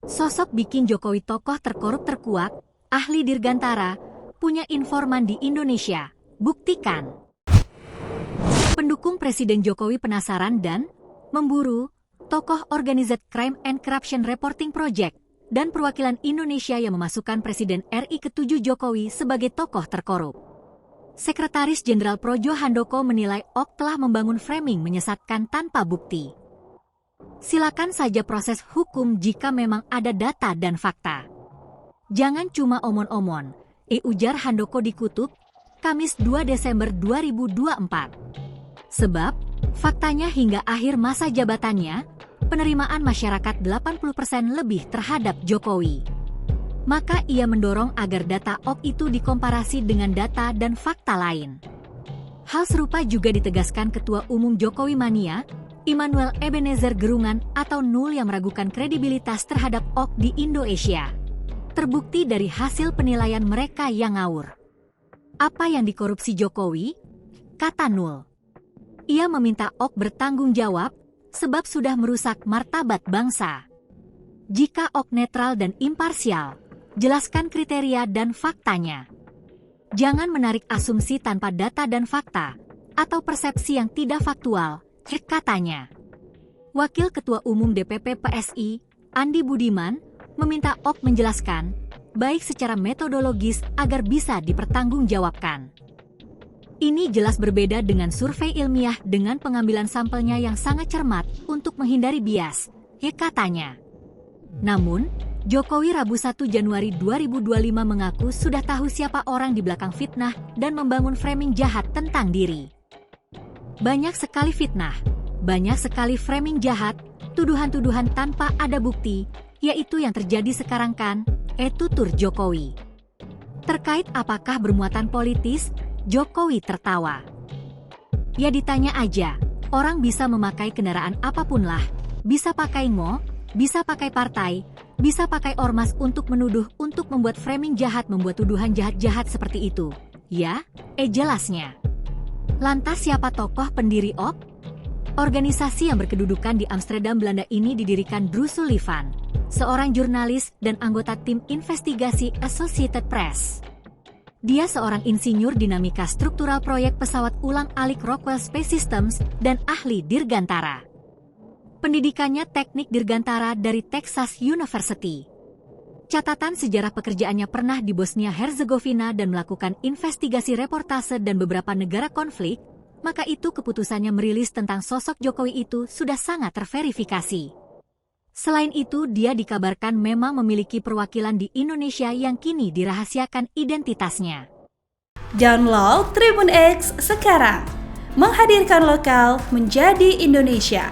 Sosok bikin Jokowi tokoh terkorup terkuat, ahli Dirgantara, punya informan di Indonesia. Buktikan. Pendukung Presiden Jokowi penasaran dan memburu tokoh Organized Crime and Corruption Reporting Project dan perwakilan Indonesia yang memasukkan Presiden RI ke-7 Jokowi sebagai tokoh terkorup. Sekretaris Jenderal Projo Handoko menilai Ok telah membangun framing menyesatkan tanpa bukti. Silakan saja proses hukum jika memang ada data dan fakta. Jangan cuma omon-omon, ujar Handoko dikutip Kamis 2 Desember 2024. Sebab, faktanya hingga akhir masa jabatannya, penerimaan masyarakat 80% lebih terhadap Jokowi. Maka ia mendorong agar data Ok itu dikomparasi dengan data dan fakta lain. Hal serupa juga ditegaskan Ketua Umum Jokowi Mania, Immanuel Ebenezer Gerungan atau Nul yang meragukan kredibilitas terhadap Ok di Indonesia. Terbukti dari hasil penilaian mereka yang ngawur. Apa yang dikorupsi Jokowi? Kata Nul. Ia meminta Ok bertanggung jawab sebab sudah merusak martabat bangsa. Jika Ok netral dan imparsial, jelaskan kriteria dan faktanya. Jangan menarik asumsi tanpa data dan fakta, atau persepsi yang tidak faktual, katanya. Wakil Ketua Umum DPP PSI, Andi Budiman, meminta Ok menjelaskan, baik secara metodologis agar bisa dipertanggungjawabkan. Ini jelas berbeda dengan survei ilmiah dengan pengambilan sampelnya yang sangat cermat untuk menghindari bias, katanya. Namun, Jokowi Rabu 1 Januari 2025 mengaku sudah tahu siapa orang di belakang fitnah dan membangun framing jahat tentang diri. Banyak sekali fitnah, banyak sekali framing jahat, tuduhan-tuduhan tanpa ada bukti, yaitu yang terjadi sekarang kan, tutur Jokowi. Terkait apakah bermuatan politis, Jokowi tertawa. Ya ditanya aja, orang bisa memakai kendaraan apapun lah, bisa pakai bisa pakai partai, bisa pakai ormas untuk menuduh, untuk membuat framing jahat, membuat tuduhan jahat-jahat seperti itu. Ya, jelasnya. Lantas siapa tokoh pendiri Ok? Organisasi yang berkedudukan di Amsterdam, Belanda ini didirikan Drew Sullivan, seorang jurnalis dan anggota tim investigasi Associated Press. Dia seorang insinyur dinamika struktural proyek pesawat ulang-alik Rockwell Space Systems dan ahli Dirgantara. Pendidikannya teknik Dirgantara dari Texas University. Catatan sejarah pekerjaannya pernah di Bosnia-Herzegovina dan melakukan investigasi reportase dan beberapa negara konflik, maka itu keputusannya merilis tentang sosok Jokowi itu sudah sangat terverifikasi. Selain itu, dia dikabarkan memang memiliki perwakilan di Indonesia yang kini dirahasiakan identitasnya. Download Tribun X sekarang, menghadirkan lokal menjadi Indonesia.